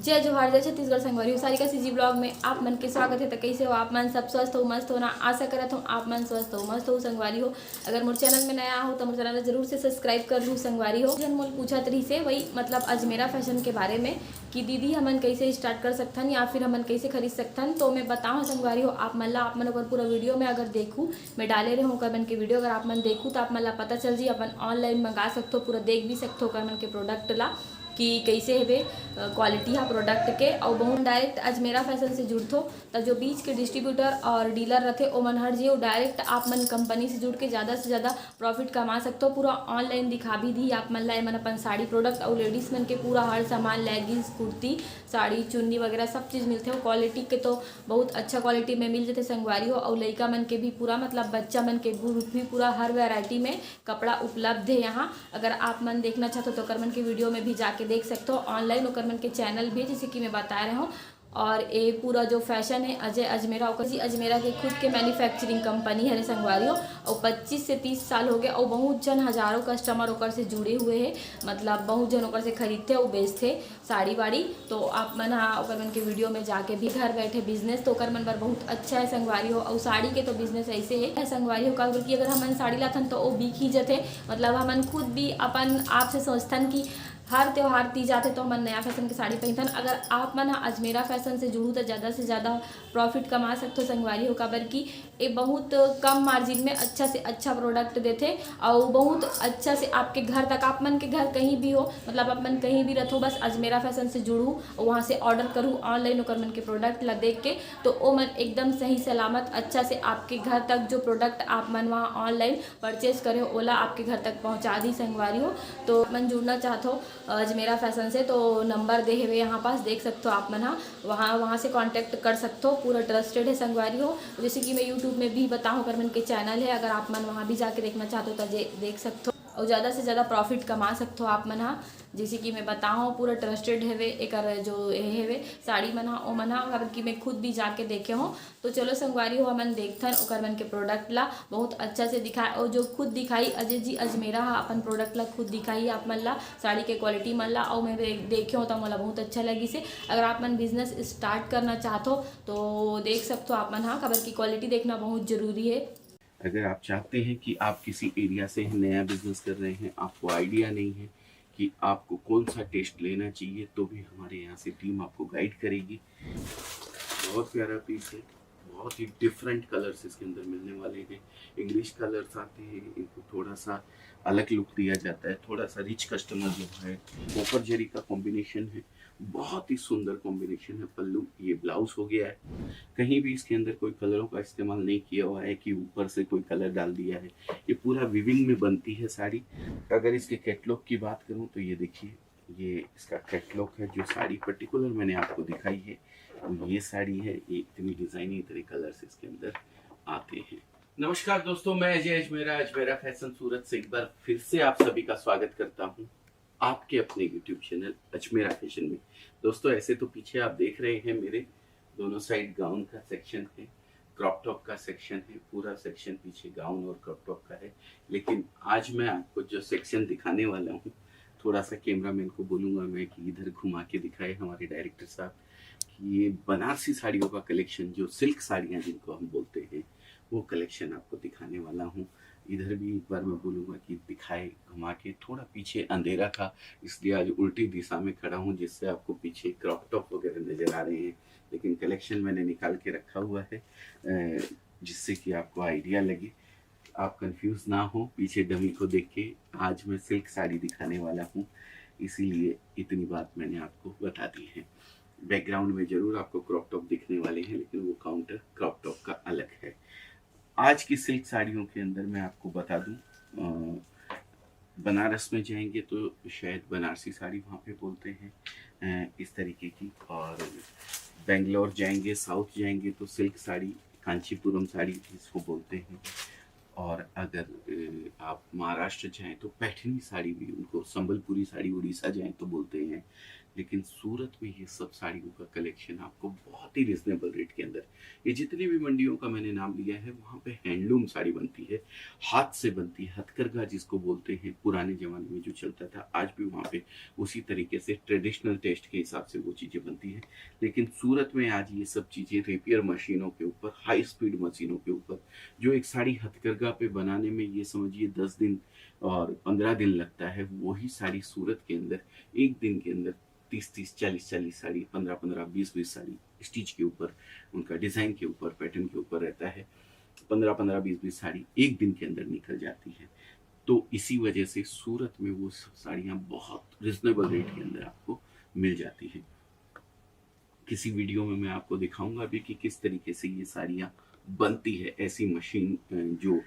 जय जोहार, जय छत्तीसगढ़ संगवारी सारिका सीजी ब्लॉग में आप मन के स्वागत है। तो कैसे हो आप मन? सब स्वस्थ हो, मस्त हो ना? आशा करत हूँ आप मन स्वस्थ हो, मस्त हो संगवारी हो। अगर मोर चैनल में नया हो तो मोर चैनल जरूर से सब्सक्राइब कर लूँ संगवारी हो। जन मोल पूछत रही से वही मतलब अजमेरा फैशन के बारे में कि दीदी हमन कैसे स्टार्ट कर सकथन या फिर हमन कैसे खरीद सकथन। तो मैं बताऊँ संगवारी हो आप मन ला, आप मन अगर पूरा वीडियो में अगर देखूँ मैं डाले रहे हूँ कर मन के वीडियो, अगर आप मन देखूँ तो आप मन ला पता चल जी अपन ऑनलाइन मंगा सकते हो, पूरा देख भी सकते हो कर मन के प्रोडक्ट ला कि कैसे हेवे क्वालिटी है प्रोडक्ट के। और बहुत डायरेक्ट अजमेरा फैशन से जुड़थो तो जो बीच के डिस्ट्रीब्यूटर और डीलर रहते ओ मन हर जी डायरेक्ट आप मन कंपनी से जुड़ के ज़्यादा से ज़्यादा प्रॉफिट कमा सकते हो। पूरा ऑनलाइन दिखा भी दी आप मन ला मन अपन साड़ी प्रोडक्ट और लेडीज़ मन के पूरा हर सामान लेगिंग्स कुर्ती साड़ी चुन्नी वगैरह सब चीज़ मिलते हो। क्वालिटी के तो बहुत अच्छा क्वालिटी में मिल जाते संगवारी हो। और लड़का मन के भी पूरा मतलब बच्चा मन के भी पूरा हर वैरायटी में कपड़ा उपलब्ध है यहाँ। अगर आप मन देखना चाहते हो तो कर मन के वीडियो में भी जाके देख सकते हो ऑनलाइन। ओकर मन के चैनल भी जैसे कि मैं बता रहा हूँ। और ये पूरा जो फैशन है अजय अजमेरा ओकर जी अजमेरा के खुद के मैन्युफैक्चरिंग कंपनी है संगवारियों। और 25 से 30 साल हो गए और बहुत जन हजारों कस्टमर ओकर से जुड़े हुए हैं। मतलब बहुत जन ओकर से खरीदते और बेचते साड़ी वाड़ी। तो आप मन हाँ ओकर मन के वीडियो में जाके भी घर बैठे बिजनेस तो ओकर मन बर बहुत अच्छा है संगवारी हो। और साड़ी के तो बिजनेस ऐसे है संगवारी हो का कि अगर हमन साड़ी लाथन तो वो बिक ही जाते। मतलब हमन खुद भी अपन आप से सोचथन कि हर त्यौहार ती जाते तो मन नया फैशन की साड़ी पहनतन। अगर आप मन अजमेरा फैशन से जुड़ू तो ज़्यादा से ज़्यादा प्रॉफिट कमा सकते हो संगवारी हो काबर कि ये बहुत कम मार्जिन में अच्छा से अच्छा प्रोडक्ट देते और बहुत अच्छा से आपके घर तक, आप मन के घर कहीं भी हो मतलब आप मन कहीं भी रहो बस अजमेरा फैशन से जुड़ू और वहाँ से ऑर्डर करूँ ऑनलाइन ओकर मन के प्रोडक्ट ला देख के तो वो मन एकदम सही सलामत अच्छा से आपके घर तक जो प्रोडक्ट आप मन वहाँ ऑनलाइन परचेज करे ओला आपके घर तक पहुँचा दी संगवारी हो। तो मन जुड़ना चाहते हो अजमेरा फैशन से तो नंबर दे हुए यहाँ पास देख सकते हो आप मन हाँ वहाँ से कांटेक्ट कर सकते हो। पूरा ट्रस्टेड है संगवारी हो। जैसे कि मैं यूट्यूब में भी बताऊँ कर मन के चैनल है, अगर आप मन वहाँ भी जाके देखना चाहते हो तो देख सकते हो और ज़्यादा से ज़्यादा प्रॉफिट कमा सकते हो आप मन हाँ। जैसे कि मैं बताऊँ पूरा ट्रस्टेड है एक जो है साड़ी मन ओ मन हाँ कि मैं खुद भी जाके देखे हूँ। तो चलो संगवारी हो हमन देखथन ओकर मन के प्रोडक्ट ला बहुत अच्छा से दिखाए और जो खुद दिखाई अजय जी अजमेरा हा अपन प्रोडक्ट ला खुद दिखाई आप मन ला साड़ी के क्वालिटी मन ला और मैं देखे हो तो मोला बहुत अच्छा लगी से। अगर आप मन बिजनेस स्टार्ट करना चाहते हो तो देख सकते हो आप मन हाँ खबर की क्वालिटी देखना बहुत जरूरी है। अगर आप चाहते हैं कि आप किसी एरिया से नया बिजनेस कर रहे हैं, आपको आइडिया नहीं है कि आपको कौन सा टेस्ट लेना चाहिए, तो भी हमारे यहाँ से टीम आपको गाइड करेगी। बहुत प्यारा पीस है, बहुत ही डिफरेंट कलर्स इसके अंदर मिलने वाले हैं। इंग्लिश कलर्स आते हैं, इनको थोड़ा सा अलग लुक दिया जाता है, थोड़ा सा रिच कस्टमर जो है। कॉपर जरी का कॉम्बिनेशन है, बहुत ही सुंदर कॉम्बिनेशन है। पल्लू ये ब्लाउज हो गया है, कहीं भी इसके अंदर कोई कलरों का इस्तेमाल नहीं किया हुआ है कि ऊपर से कोई कलर डाल दिया है। ये पूरा विविंग में बनती है साड़ी। अगर इसके कैटलॉग की बात करूं तो ये देखिए, ये इसका कैटलॉग है जो साड़ी पर्टिकुलर मैंने आपको दिखाई है वो ये साड़ी है। ये इतनी डिजाइनिंग इतने कलर्स इसके अंदर आते हैं। नमस्कार दोस्तों, मैं अजय अजमेरा अजमेरा फैशन सूरत से एक बार फिर से आप सभी का स्वागत करता हूं आपके अपने यूट्यूब चैनल अजमेरा फैशन में। दोस्तों ऐसे तो पीछे आप देख रहे हैं मेरे दोनों साइड गाउन का सेक्शन है, क्रॉप टॉप का सेक्शन है, पूरा सेक्शन पीछे गाउन और क्रॉप टॉप का है। लेकिन आज मैं आपको जो सेक्शन दिखाने वाला हूँ, थोड़ा सा कैमरामैन को बोलूंगा मैं कि इधर घुमा के दिखाए हमारे डायरेक्टर साहब कि ये बनारसी साड़ियों का कलेक्शन, जो सिल्क साड़ियाँ जिनको हम बोलते हैं, वो कलेक्शन आपको दिखाने वाला हूँ। इधर भी एक बार मैं बोलूँगा कि दिखाए घुमा के। थोड़ा पीछे अंधेरा था इसलिए आज उल्टी दिशा में खड़ा हूँ जिससे आपको पीछे क्रॉप टॉप वगैरह नज़र आ रहे हैं। लेकिन कलेक्शन मैंने निकाल के रखा हुआ है जिससे कि आपको आइडिया लगे, आप कंफ्यूज ना हो पीछे डमी को देख के। आज मैं सिल्क साड़ी दिखाने वाला हूँ, इसीलिए इतनी बात मैंने आपको बता दी है। बैकग्राउंड में जरूर आपको क्रॉप टॉप दिखने वाले हैं, लेकिन वो काउंटर क्रॉप टॉप का अलग है। आज की सिल्क साड़ियों के अंदर मैं आपको बता दूं, बनारस में जाएंगे तो शायद बनारसी साड़ी वहाँ पे बोलते हैं इस तरीके की, और बेंगलोर जाएंगे, साउथ जाएंगे तो सिल्क साड़ी, कांचीपुरम साड़ी इसको बोलते हैं। और अगर आप महाराष्ट्र जाएं तो पैठनी साड़ी भी, उनको संबलपुरी साड़ी, उड़ीसा जाएं तो बोलते हैं। लेकिन सूरत में ये सब साड़ियों का कलेक्शन आपको बहुत ही रिजनेबल रेट के अंदर, ये जितनी भी मंडियों का मैंने नाम लिया है वहाँ पे हैंडलूम साड़ी बनती है, हाथ से बनती है, हथकरघा जिसको बोलते हैं, पुराने ज़माने में जो चलता था आज भी वहाँ पे उसी तरीके से ट्रेडिशनल टेस्ट के हिसाब से वो चीज़ें बनती हैं। लेकिन सूरत में आज ये सब चीज़ें रेपियर मशीनों के ऊपर, हाई स्पीड मशीनों के ऊपर, जो एक साड़ी हथकरघा पे बनाने में ये समझिए 10 दिन और 15 दिन लगता है, वही साड़ी सूरत के अंदर एक दिन के अंदर 30-30, 40-40 साड़ी, 15-15, 20-20 साड़ी स्टिच के ऊपर, उनका डिज़ाइन के ऊपर, पैटर्न के ऊपर रहता है। 15-15, 20-20 साड़ी एक दिन के अंदर निकल जाती है। तो इसी वजह से सूरत में वो सब साड़ियाँ बहुत रिजनेबल रेट के अंदर आपको मिल जाती हैं। किसी वीडियो में मैं आपको दिखाऊंगा भी कि किस तरीके से ये साड़ियाँ बनती है। ऐसी मशीन जो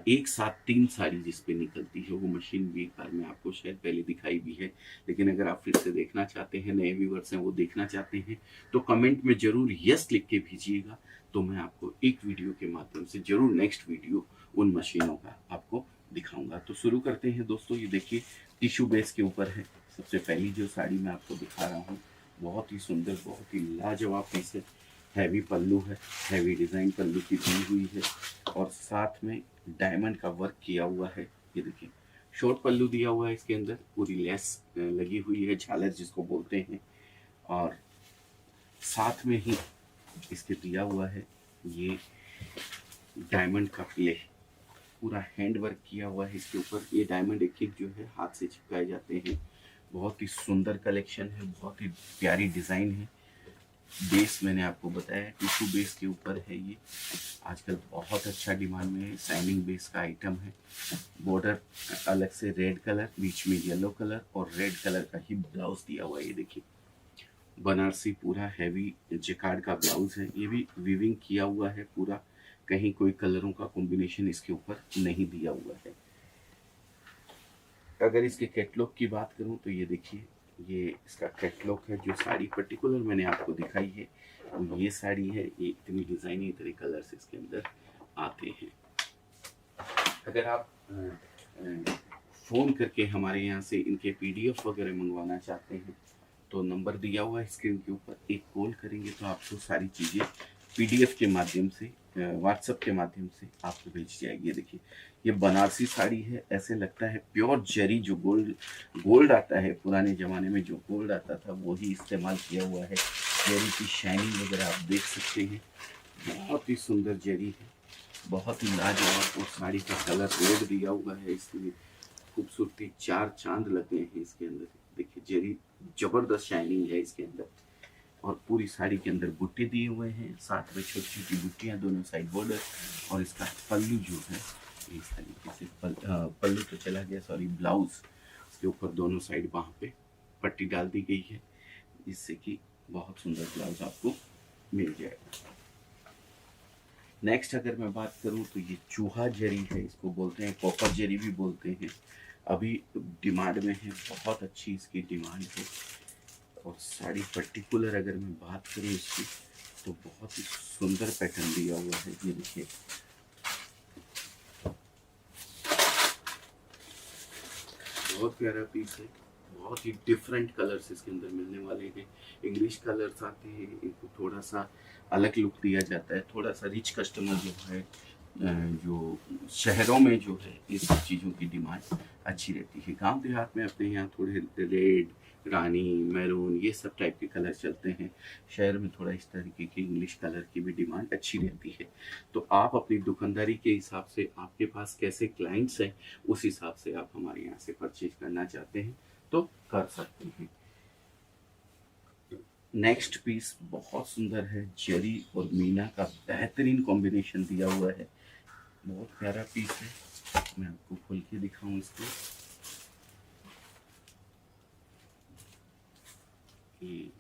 एक साथ 3 साड़ी जिस पे निकलती है, वो मशीन भी एक बार मैं आपको शायद पहले दिखाई भी है। लेकिन अगर आप फिर से देखना चाहते हैं, नए व्यूवर्स हैं वो देखना चाहते हैं, तो कमेंट में ज़रूर यस लिख के भेजिएगा, तो मैं आपको एक वीडियो के माध्यम से ज़रूर नेक्स्ट वीडियो उन मशीनों का आपको दिखाऊंगा। तो शुरू करते हैं दोस्तों। ये देखिए टिश्यू बेस के ऊपर है। सबसे पहली जो साड़ी मैं आपको दिखा रहा हूँ, बहुत ही सुंदर, बहुत ही लाजवाब पीस है। हैवी पल्लू है, हैवी डिज़ाइन पल्लू की दी हुई है और साथ में डायमंड का वर्क किया हुआ है। ये देखिए शॉर्ट पल्लू दिया हुआ है, इसके अंदर पूरी लेस लगी हुई है, झालर जिसको बोलते हैं, और साथ में ही इसके दिया हुआ है ये डायमंड का प्ले, पूरा हैंड वर्क किया हुआ है इसके ऊपर। ये डायमंड एक एक जो है हाथ से चिपकाए जाते हैं। बहुत ही सुंदर कलेक्शन है, बहुत ही प्यारी डिज़ाइन है। बेस मैंने आपको बताया टिश्यू बेस के ऊपर है। ये आजकल बहुत अच्छा डिमांड में है, शाइनिंग बेस का आइटम है। बॉर्डर अलग से रेड कलर, बीच में येलो कलर और रेड कलर का ही ब्लाउज दिया हुआ है। ये देखिए बनारसी पूरा हैवी जेकार्ड का ब्लाउज है। ये भी वीविंग किया हुआ है पूरा, कहीं कोई कलरों का कॉम्बिनेशन इसके ऊपर नहीं दिया हुआ है। अगर इसके कैटलॉग की बात करूं तो ये देखिए, ये इसका कैटलॉग है। जो साड़ी पर्टिकुलर मैंने आपको दिखाई है वो ये साड़ी है। ये इतनी डिज़ाइन, इतने कलर्स इसके अंदर आते हैं। अगर आप फ़ोन करके हमारे यहाँ से इनके PDF वगैरह मंगवाना चाहते हैं तो नंबर दिया हुआ है स्क्रीन के ऊपर, एक कॉल करेंगे तो आपको सारी चीज़ें PDF के माध्यम से, व्हाट्सएप के माध्यम से आपको भेज जाएगी। देखिए ये बनारसी साड़ी है, ऐसे लगता है प्योर जरी, जो गोल्ड आता है पुराने ज़माने में, जो गोल्ड आता था वही इस्तेमाल किया हुआ है। जरी की शाइनिंग वगैरह आप देख सकते हैं, बहुत ही सुंदर जरी है, बहुत ही लाजवाब। और साड़ी का कलर रेड दिया हुआ है, इसलिए खूबसूरती 4 चांद लगे हैं इसके अंदर। देखिए जरी जबरदस्त शाइनिंग है इसके अंदर, और पूरी साड़ी के अंदर बुट्टे दिए हुए हैं, साथ में छोटी छोटी बुट्टियाँ दोनों साइड बॉर्डर। और इसका पल्लू जो है इस तरीके से पल्लू तो चला गया, सॉरी, ब्लाउज इसके ऊपर दोनों साइड वहाँ पे पट्टी डाल दी गई है, जिससे कि बहुत सुंदर ब्लाउज आपको मिल जाएगा। नेक्स्ट अगर मैं बात करूं तो ये चूहा जरी है, इसको बोलते हैं, कॉपर जरी भी बोलते हैं। अभी डिमांड में है, बहुत अच्छी इसकी डिमांड है। और साड़ी पर्टिकुलर अगर मैं बात करूं इसकी तो बहुत ही सुंदर पैटर्न दिया हुआ है। ये देखिए बहुत प्यारा पीस है, बहुत ही डिफरेंट कलर्स इसके अंदर मिलने वाले हैं। इंग्लिश कलर्स आते हैं, इनको थोड़ा सा अलग लुक दिया जाता है। थोड़ा सा रिच कस्टमर जो है, जो शहरों में जो है इस सब चीज़ों की डिमांड अच्छी रहती है। गांव देहात में अपने यहाँ थोड़े रेड, रानी, मैरून, ये सब टाइप के कलर चलते हैं। शहर में थोड़ा इस तरीके के इंग्लिश कलर की भी डिमांड अच्छी रहती है। तो आप अपनी दुकानदारी के हिसाब से, आपके पास कैसे क्लाइंट्स हैं, उस हिसाब से आप हमारे यहाँ से परचेज करना चाहते हैं तो कर सकते हैं। नेक्स्ट पीस बहुत सुंदर है, जरी और मीना का बेहतरीन कॉम्बिनेशन दिया हुआ है, बहुत प्यारा पीस है। मैं आपको खोल के दिखाऊं इसको। ये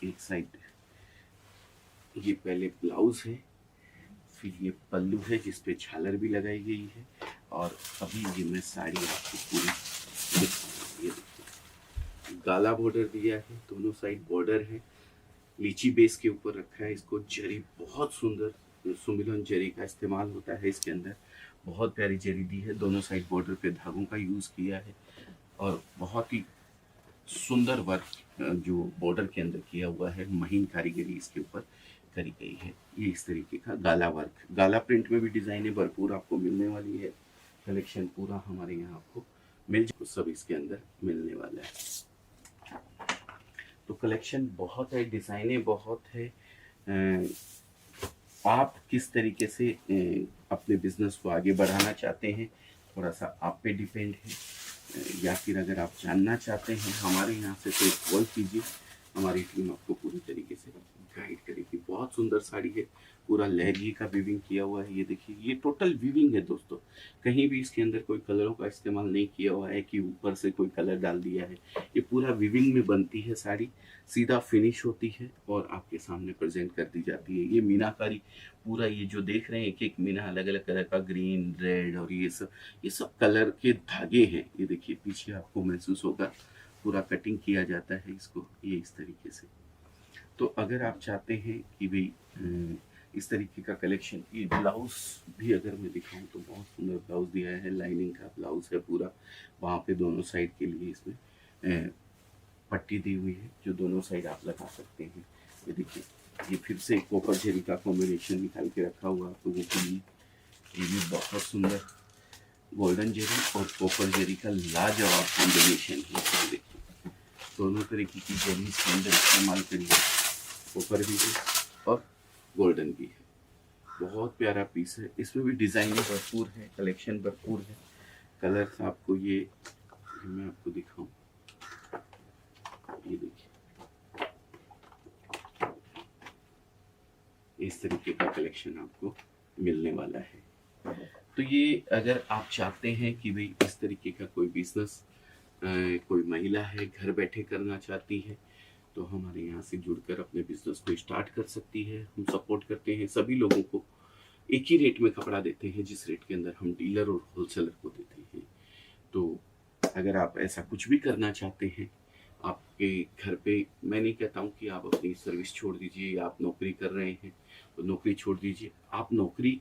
एक साइड ये पहले ब्लाउज है, फिर ये पल्लू है जिस पे झालर भी लगाई गई है, और अभी ये मैं साड़ी आपको पूरी दिखाऊंगा। ये देखिए गाला बॉर्डर दिया है, दोनों साइड बॉर्डर है, लीची बेस के ऊपर रखा है इसको। जरी बहुत सुंदर सुमिलन जरी का इस्तेमाल होता है इसके अंदर, बहुत प्यारी जरी दी है। दोनों साइड बॉर्डर पे धागों का यूज़ किया है और बहुत ही सुंदर वर्क जो बॉर्डर के अंदर किया हुआ है, महीन कारीगरी इसके ऊपर करी गई है। ये इस तरीके का गाला वर्क, गाला प्रिंट में भी डिजाइनें भरपूर आपको मिलने वाली है। कलेक्शन पूरा हमारे यहाँ आपको सब इसके अंदर मिलने वाला है। तो कलेक्शन बहुत है, डिजाइनें बहुत है। आप किस तरीके से अपने बिजनेस को आगे बढ़ाना चाहते हैं, थोड़ा सा आप पे डिपेंड है। या फिर अगर आप जानना चाहते हैं हमारे यहाँ से, तो एक कॉल कीजिए, हमारी टीम आपको पूरी तरीके से गाइड करेगी। बहुत सुंदर साड़ी है, पूरा लहरिए का वीविंग किया हुआ है। ये देखिए, ये टोटल वीविंग है दोस्तों, कहीं भी इसके अंदर कोई कलरों का इस्तेमाल नहीं किया हुआ है कि ऊपर से कोई कलर डाल दिया है। ये पूरा वीविंग में बनती है साड़ी, सीधा फिनिश होती है और आपके सामने प्रेजेंट कर दी जाती है। ये मीनाकारी पूरा, ये जो देख रहे हैं एक एक मीना अलग अलग कलर का, ग्रीन, रेड और ये सब कलर के धागे हैं। ये देखिए पीछे आपको महसूस होगा, पूरा कटिंग किया जाता है इसको, ये इस तरीके से। तो अगर आप चाहते हैं कि भाई इस तरीके का कलेक्शन, ये ब्लाउज भी अगर मैं दिखाऊं तो बहुत सुंदर ब्लाउज दिया है, लाइनिंग का ब्लाउज है पूरा। वहाँ पे दोनों साइड के लिए इसमें पट्टी दी हुई है, जो दोनों साइड आप लगा सकते हैं। ये देखिए, ये फिर से कॉपर जेरी का कॉम्बिनेशन निकाल के रखा हुआ आप लोगों के लिए। ये भी बहुत सुंदर गोल्डन जेरी और कॉपर जेरी का लाजवाब कॉम्बिनेशन है। देखिए, दोनों तरीके की जेरी इसके अंदर इस्तेमाल करी है, कॉपर भी है और गोल्डन भी है। बहुत प्यारा पीस है, इसमें भी डिज़ाइन भरपूर है, कलेक्शन भरपूर है। कलर्स आपको ये मैं आपको दिखाऊं, ये देखिए इस तरीके का कलेक्शन आपको मिलने वाला है। तो ये अगर आप चाहते हैं कि भाई इस तरीके का कोई बिजनेस कोई महिला है घर बैठे करना चाहती है, तो हमारे यहाँ से जुड़कर अपने बिजनेस को स्टार्ट कर सकती है। हम सपोर्ट करते हैं सभी लोगों को, एक ही रेट में कपड़ा देते हैं जिस रेट के अंदर हम डीलर और होलसेलर को देते हैं। तो अगर आप ऐसा कुछ भी करना चाहते हैं आपके घर पे, मैं नहीं कहता हूँ कि आप अपनी सर्विस छोड़ दीजिए या आप नौकरी कर रहे हैं तो नौकरी छोड़ दीजिए। आप नौकरी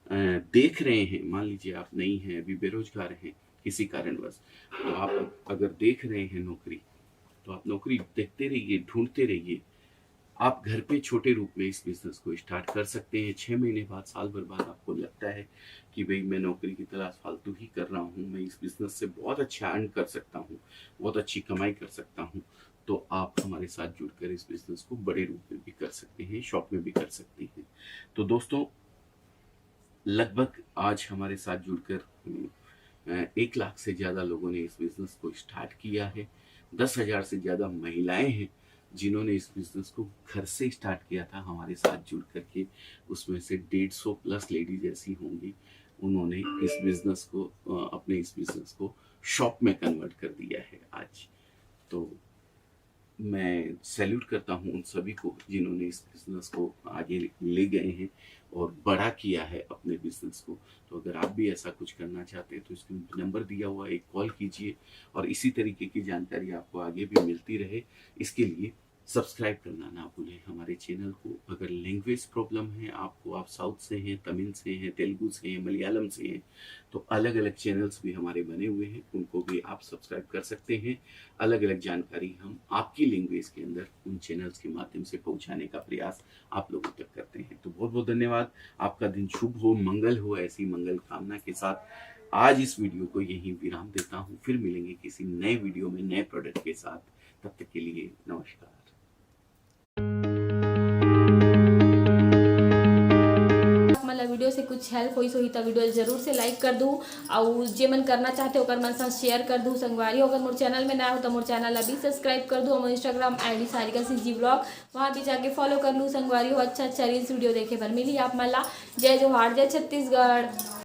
देख रहे हैं, मान लीजिए आप नहीं हैं, अभी बेरोजगार हैं किसी कारणवश, तो आप अगर देख रहे हैं नौकरी, तो आप नौकरी देखते रहिए, ढूंढते रहिए। आप घर पे छोटे रूप में इस बिजनेस को स्टार्ट कर सकते हैं। 6 महीने बाद, साल भर बाद आपको लगता है कि भाई मैं नौकरी की तलाश फालतू ही कर रहा हूँ, मैं इस बिजनेस से बहुत अच्छा अर्न कर सकता हूँ, बहुत अच्छी कमाई कर सकता हूँ, तो आप हमारे साथ जुड़कर इस बिजनेस को बड़े रूप में भी कर सकते हैं, शॉप में भी कर सकते हैं। तो दोस्तों, लगभग आज हमारे साथ जुड़कर 1 लाख से ज़्यादा लोगों ने इस बिजनेस को स्टार्ट किया है। 10,000 से ज़्यादा महिलाएं हैं जिन्होंने इस बिजनेस को घर से स्टार्ट किया था हमारे साथ जुड़ करके। उसमें से 150 प्लस लेडीज ऐसी होंगी, उन्होंने इस बिजनेस को अपने इस बिजनेस को शॉप में कन्वर्ट कर दिया है आज। तो मैं सैल्यूट करता हूँ उन सभी को जिन्होंने इस बिज़नेस को आगे ले गए हैं और बड़ा किया है अपने बिज़नेस को। तो अगर आप भी ऐसा कुछ करना चाहते हैं तो इसमें नंबर दिया हुआ है, एक कॉल कीजिए और इसी तरीके की जानकारी आपको आगे भी मिलती रहे, इसके लिए सब्सक्राइब करना ना भूलें हमारे चैनल को। अगर लैंग्वेज प्रॉब्लम है आपको, आप साउथ से हैं, तमिल से हैं, तेलुगु से हैं, मलयालम से हैं, तो अलग अलग चैनल्स भी हमारे बने हुए हैं, उनको भी आप सब्सक्राइब कर सकते हैं। अलग अलग जानकारी हम आपकी लैंग्वेज के अंदर उन चैनल्स के माध्यम से पहुंचाने का प्रयास आप लोगों तक करते हैं। तो बहुत बहुत धन्यवाद। आपका दिन शुभ हो, मंगल हो, ऐसी मंगल कामना के साथ आज इस वीडियो को यहीं विराम देता हूँ। फिर मिलेंगे किसी नए वीडियो में नए प्रोडक्ट के साथ। तब तक के लिए नमस्कार। मतलब वीडियो से कुछ हेल्प हुई सो ही तो वीडियो जरूर से लाइक कर दूँ और जे मन करना चाहते हो ओकर मन साथ शेयर कर दूँ। संगवारी अगर मोर चैनल में ना हो तो मोर चैनल अभी सब्सक्राइब कर दूँ। और Instagram ID Sarika CG blog, वहाँ भी जाके फॉलो कर लूँ। संगवारी हो अच्छा अच्छा रील्स वीडियो देखे पर मिली आप मला। जय जोहार, जय छत्तीसगढ़।